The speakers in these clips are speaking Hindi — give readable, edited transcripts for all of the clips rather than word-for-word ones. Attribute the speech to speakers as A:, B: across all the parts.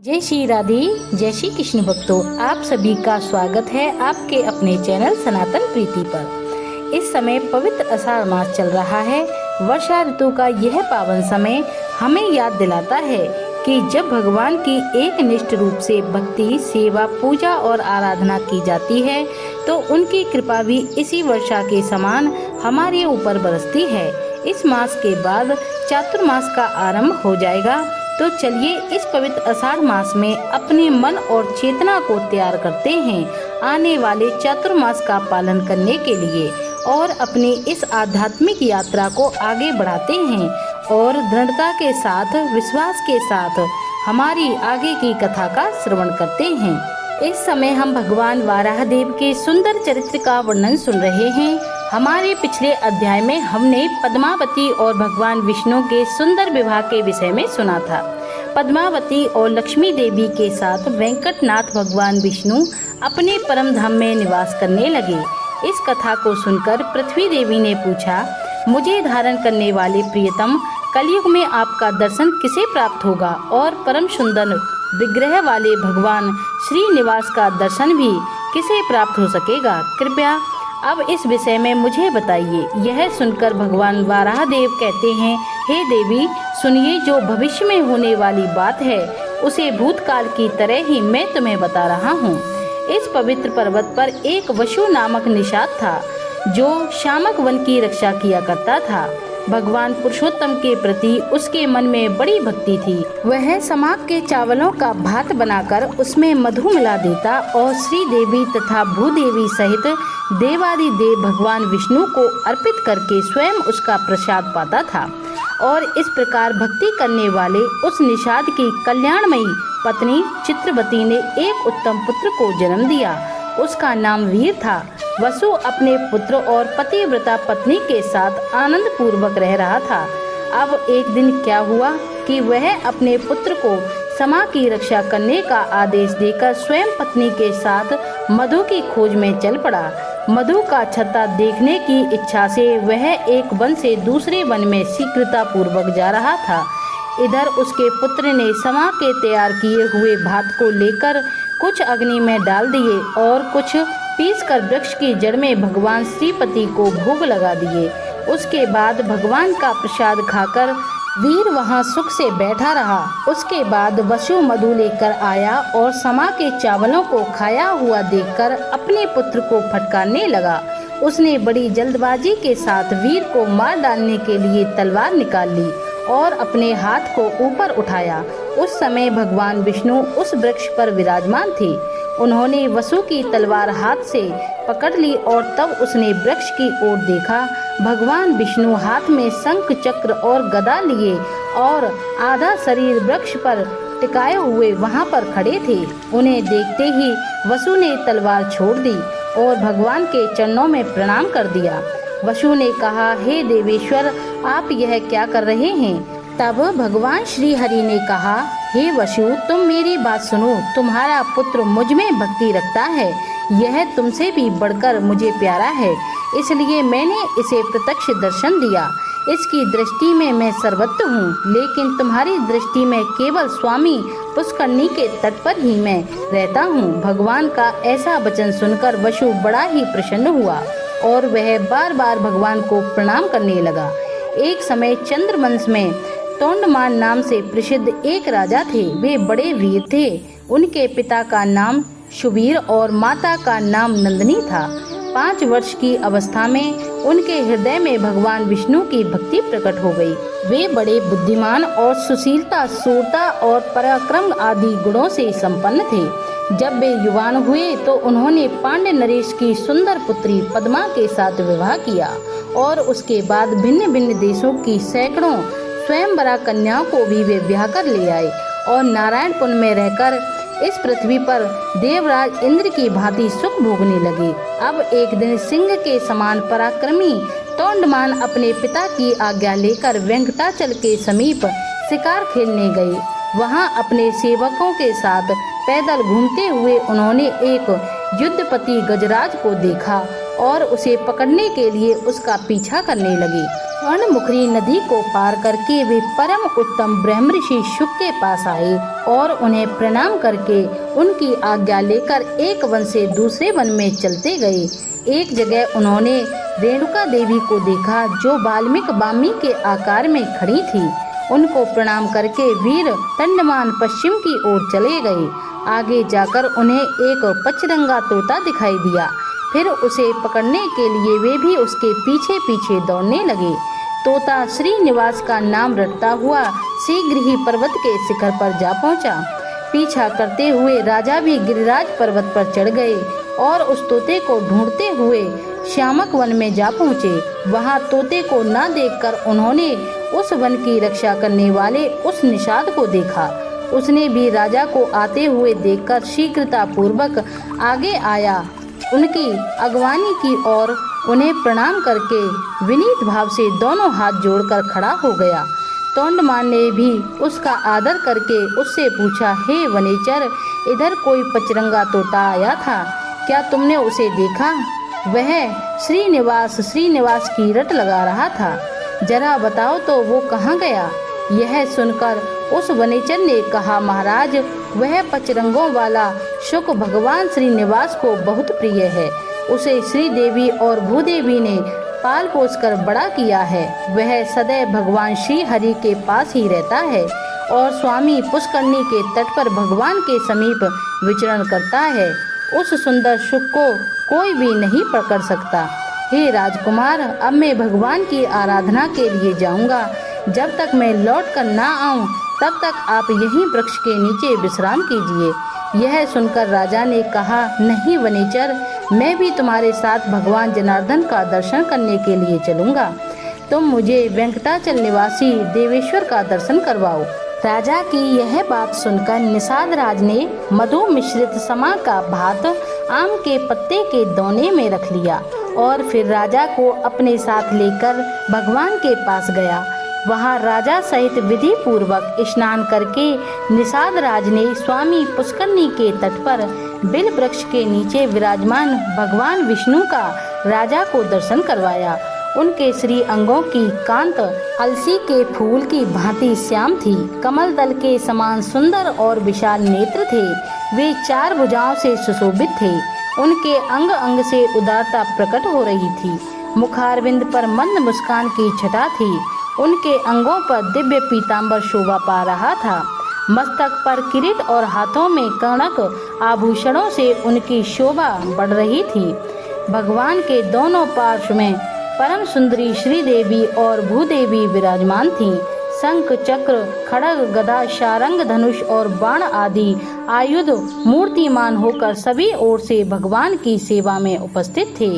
A: जय श्री राधे, जय श्री कृष्ण भक्तों, आप सभी का स्वागत है आपके अपने चैनल सनातन प्रीति पर। इस समय पवित्र आषाढ़ मास चल रहा है। वर्षा ऋतु का यह पावन समय हमें याद दिलाता है कि जब भगवान की एक निष्ठ रूप से भक्ति, सेवा, पूजा और आराधना की जाती है तो उनकी कृपा भी इसी वर्षा के समान हमारे ऊपर बरसती है। इस मास के बाद चातुर्मास का आरंभ हो जाएगा, तो चलिए इस पवित्र आषाढ़ मास में अपने मन और चेतना को तैयार करते हैं आने वाले चातुर्मास का पालन करने के लिए और अपनी इस आध्यात्मिक यात्रा को आगे बढ़ाते हैं और दृढ़ता के साथ, विश्वास के साथ हमारी आगे की कथा का श्रवण करते हैं। इस समय हम भगवान वाराह देव के सुंदर चरित्र का वर्णन सुन रहे हैं। हमारे पिछले अध्याय में हमने पद्मावती और भगवान विष्णु के सुंदर विवाह के विषय में सुना था। पद्मावती और लक्ष्मी देवी के साथ वेंकटनाथ भगवान विष्णु अपने परम धाम में निवास करने लगे। इस कथा को सुनकर पृथ्वी देवी ने पूछा, मुझे धारण करने वाले प्रियतम, कलयुग में आपका दर्शन किसे प्राप्त होगा और परम सुंदर विग्रह वाले भगवान श्रीनिवास का दर्शन भी किसे प्राप्त हो सकेगा? कृपया अब इस विषय में मुझे बताइए। यह सुनकर भगवान वाराह देव कहते हैं, हे देवी सुनिए, जो भविष्य में होने वाली बात है उसे भूतकाल की तरह ही मैं तुम्हें बता रहा हूँ। इस पवित्र पर्वत पर एक वसु नामक निषाद था जो शामक वन की रक्षा किया करता था। भगवान पुरुषोत्तम के प्रति उसके मन में बड़ी भक्ति थी। वह समाक के चावलों का भात बनाकर उसमें मधु मिला देता और श्री देवी तथा भूदेवी सहित देवादिदेव भगवान विष्णु को अर्पित करके स्वयं उसका प्रसाद पाता था। और इस प्रकार भक्ति करने वाले उस निषाद की कल्याणमयी पत्नी चित्रवती ने एक उत्तम पुत्र को जन्म दिया। उसका नाम वीर था। वसु अपने पुत्र और पतिव्रता पत्नी के साथ आनंद पूर्वक रह रहा था। अब एक दिन क्या हुआ कि वह अपने पुत्र को समा की रक्षा करने का आदेश देकर स्वयं पत्नी के साथ मधु की खोज में चल पड़ा। मधु का छत्ता देखने की इच्छा से वह एक वन से दूसरे वन में शीघ्रता पूर्वक जा रहा था। इधर उसके पुत्र ने समा के तैयार किए हुए भात को लेकर कुछ अग्नि में डाल दिए और कुछ पीसकर वृक्ष की जड़ में भगवान श्रीपति को भोग लगा दिए। उसके बाद भगवान का प्रसाद खाकर वीर वहां सुख से बैठा रहा। उसके बाद वसु मधु लेकर आया और समा के चावलों को खाया हुआ देखकर अपने पुत्र को फटकारने लगा। उसने बड़ी जल्दबाजी के साथ वीर को मार डालने के लिए तलवार निकाल ली और अपने हाथ को ऊपर उठाया। उस समय भगवान विष्णु उस वृक्ष पर विराजमान थे। उन्होंने वसु की तलवार हाथ से पकड़ ली और तब उसने वृक्ष की ओर देखा। भगवान विष्णु हाथ में शंख, चक्र और गदा लिए और आधा शरीर वृक्ष पर टिकाए हुए वहां पर खड़े थे। उन्हें देखते ही वसु ने तलवार छोड़ दी और भगवान के चरणों में प्रणाम कर दिया। वसु ने कहा, हे देवेश्वर, आप यह क्या कर रहे हैं? तब भगवान श्री हरि ने कहा, हे वसु, तुम मेरी बात सुनो। तुम्हारा पुत्र मुझ में भक्ति रखता है। यह तुमसे भी बढ़कर मुझे प्यारा है, इसलिए मैंने इसे प्रत्यक्ष दर्शन दिया। इसकी दृष्टि में मैं सर्वत्र हूँ, लेकिन तुम्हारी दृष्टि में केवल स्वामी पुष्करनी के तट पर ही मैं रहता हूँ। भगवान का ऐसा वचन सुनकर वसु बड़ा ही प्रसन्न हुआ और वह बार बार भगवान को प्रणाम करने लगा। एक समय चंद्रवंश में तोंडमान नाम से प्रसिद्ध एक राजा थे। वे बड़े वीर थे। उनके पिता का नाम सुबीर और माता का नाम नंदिनी था। 5 वर्ष की अवस्था में उनके हृदय में भगवान विष्णु की भक्ति प्रकट हो गई। वे बड़े बुद्धिमान और सुशीलता, शूरता और पराक्रम आदि गुणों से संपन्न थे। जब वे युवान हुए तो उन्होंने पांड्य नरेश की सुंदर पुत्री पद्मा के साथ विवाह किया और उसके बाद भिन्न भिन्न देशों की सैकड़ों स्वयंवरा कन्याओं को भी वे ब्याह कर ले आए और नारायणपुर में रहकर इस पृथ्वी पर देवराज इंद्र की भांति सुख भोगने लगे। अब एक दिन सिंह के समान पराक्रमी तोंडमान अपने पिता की आज्ञा लेकर वेंकटाचल के समीप शिकार खेलने गए। वहां अपने सेवकों के साथ पैदल घूमते हुए उन्होंने एक युद्धपति गजराज को देखा और उसे पकड़ने के लिए उसका पीछा करने लगे। स्वर्णमुखी नदी को पार करके वे परम उत्तम ब्रह्मऋषि शुक के पास आए और उन्हें प्रणाम करके उनकी आज्ञा लेकर एक वन से दूसरे वन में चलते गए। एक जगह उन्होंने रेणुका देवी को देखा जो वाल्मीकि बामी के आकार में खड़ी थी। उनको प्रणाम करके वीर तंडमान पश्चिम की ओर चले गए। आगे जाकर उन्हें एक पचरंगा तोता दिखाई दिया। फिर उसे पकड़ने के लिए वे भी उसके पीछे पीछे दौड़ने लगे। तोता श्रीनिवास का नाम रटता हुआ शीघ्र ही पर्वत के शिखर पर जा पहुंचा। पीछा करते हुए राजा भी गिरिराज पर्वत पर चढ़ गए और उस तोते को ढूंढते हुए श्यामक वन में जा पहुँचे। वहाँ तोते को न देखकर उन्होंने उस वन की रक्षा करने वाले उस निषाद को देखा। उसने भी राजा को आते हुए देखकर शीघ्रता पूर्वक आगे आया। उनकी अगवानी की और उन्हें प्रणाम करके विनीत भाव से दोनों हाथ जोड़कर खड़ा हो गया। तोंडमान ने भी उसका आदर करके उससे पूछा, हे वनेचर, इधर कोई पचरंगा तोता आया था, क्या तुमने उसे देखा? वह श्रीनिवास की रट लगा रहा था, जरा बताओ तो वो कहाँ गया? यह सुनकर उस वनेचर ने कहा, महाराज, वह पचरंगों वाला शुक भगवान श्रीनिवास को बहुत प्रिय है। उसे श्रीदेवी और भूदेवी ने पाल पोस कर बड़ा किया है। वह सदैव भगवान श्री हरि के पास ही रहता है और स्वामी पुष्करणी के तट पर भगवान के समीप विचरण करता है। उस सुंदर शुक को कोई भी नहीं पकड़ सकता। हे राजकुमार, अब मैं भगवान की आराधना के लिए जाऊंगा। जब तक मैं लौट कर ना आऊं तब तक आप यहीं वृक्ष के नीचे विश्राम कीजिए। यह सुनकर राजा ने कहा, नहीं वनेचर, मैं भी तुम्हारे साथ भगवान जनार्दन का दर्शन करने के लिए चलूंगा। तुम मुझे वेंकटाचल निवासी देवेश्वर का दर्शन करवाओ। राजा की यह बात सुनकर निषाद राज ने मधु मिश्रित समा का भात आम के पत्ते के दोने में रख लिया और फिर राजा को अपने साथ लेकर भगवान के पास गया। वहां राजा सहित विधि पूर्वक स्नान करके निषाद राज ने स्वामी पुष्करणी के तट पर बिल वृक्ष के नीचे विराजमान भगवान विष्णु का राजा को दर्शन करवाया। उनके श्री अंगों की कांत अलसी के फूल की भांति श्याम थी। कमल दल के समान सुंदर और विशाल नेत्र थे। वे 4 भुजाओं से सुशोभित थे। उनके अंग अंग से उदारता प्रकट हो रही थी। मुखारविंद पर मंद मुस्कान की छटा थी। उनके अंगों पर दिव्य पीतांबर शोभा पा रहा था। मस्तक पर किरीट और हाथों में कर्णक आभूषणों से उनकी शोभा बढ़ रही थी। भगवान के दोनों पार्श्व में परम सुंदरी श्रीदेवी और भूदेवी विराजमान थीं। शंख, चक्र, खड्ग, गदा, शारंग, धनुष और बाण आदि आयुध मूर्तिमान होकर सभी ओर से भगवान की सेवा में उपस्थित थे।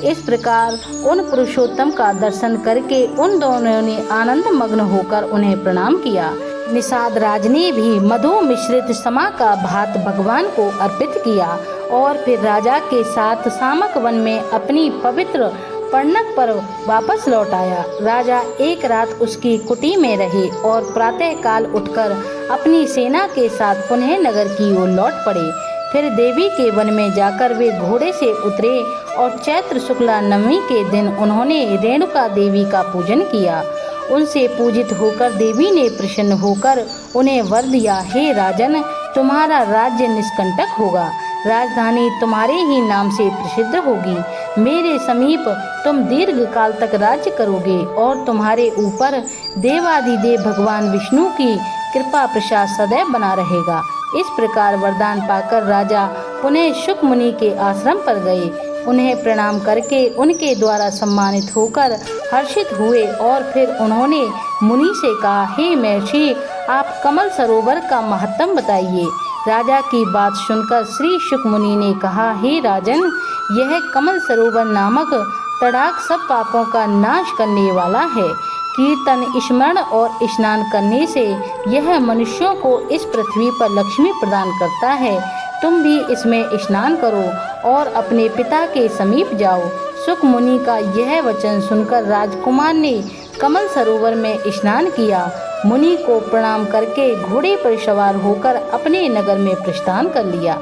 A: इस प्रकार उन पुरुषोत्तम का दर्शन करके उन दोनों ने आनंद मग्न होकर उन्हें प्रणाम किया। निषाद राज ने भी मधु मिश्रित समा का भात भगवान को अर्पित किया और फिर राजा के साथ सामक वन में अपनी पवित्र पर्णक पर वापस लौट आया। राजा एक रात उसकी कुटी में रहे और प्रातः काल उठकर अपनी सेना के साथ पुनः नगर की ओर लौट पड़े। फिर देवी के वन में जाकर वे घोड़े से उतरे और चैत्र शुक्ला नवमी के दिन उन्होंने रेणुका देवी का पूजन किया। उनसे पूजित होकर देवी ने प्रसन्न होकर उन्हें वर दिया, हे राजन, तुम्हारा राज्य निष्कंटक होगा। राजधानी तुम्हारे ही नाम से प्रसिद्ध होगी। मेरे समीप तुम दीर्घ काल तक राज्य करोगे और तुम्हारे ऊपर देवाधिदेव भगवान विष्णु की कृपा प्रसाद सदैव बना रहेगा। इस प्रकार वरदान पाकर राजा पुनः शुक मुनि के आश्रम पर गए। उन्हें प्रणाम करके उनके द्वारा सम्मानित होकर हर्षित हुए और फिर उन्होंने मुनि से कहा, हे महर्षि, आप कमल सरोवर का महत्व बताइए। राजा की बात सुनकर श्री शुक मुनि ने कहा, हे राजन, यह कमल सरोवर नामक तड़ाक सब पापों का नाश करने वाला है। कीर्तन, स्मरण और स्नान करने से यह मनुष्यों को इस पृथ्वी पर लक्ष्मी प्रदान करता है। तुम भी इसमें स्नान करो और अपने पिता के समीप जाओ। शुक मुनि का यह वचन सुनकर राजकुमार ने कमल सरोवर में स्नान किया। मुनि को प्रणाम करके घोड़े पर सवार होकर अपने नगर में प्रस्थान कर लिया।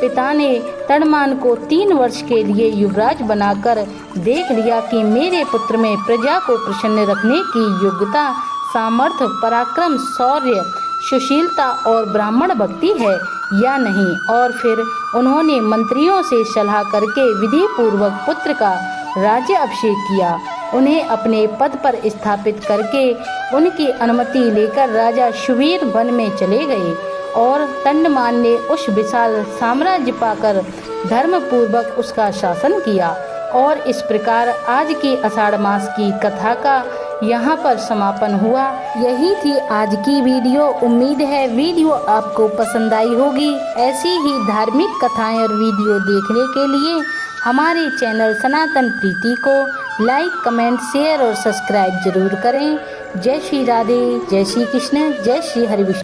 A: पिता ने तड़मान को 3 वर्ष के लिए युवराज बनाकर देख लिया कि मेरे पुत्र में प्रजा को प्रसन्न रखने की योग्यता, सामर्थ्य, पराक्रम, शौर्य, सुशीलता और ब्राह्मण भक्ति है या नहीं। और फिर उन्होंने मंत्रियों से सलाह करके विधि पूर्वक पुत्र का राज्य अभिषेक किया। उन्हें अपने पद पर स्थापित करके उनकी अनुमति लेकर राजा सुवीर वन में चले गए और तंडमान ने उस विशाल साम्राज्य पाकर धर्म पूर्वक उसका शासन किया। और इस प्रकार आज की आषाढ़ मास की कथा का यहाँ पर समापन हुआ। यही थी आज की वीडियो। उम्मीद है वीडियो आपको पसंद आई होगी। ऐसी ही धार्मिक कथाएं और वीडियो देखने के लिए हमारे चैनल सनातन प्रीति को लाइक, कमेंट, शेयर और सब्सक्राइब जरूर करें। जय श्री राधे, जय श्री कृष्ण, जय श्री हरि विष्णु।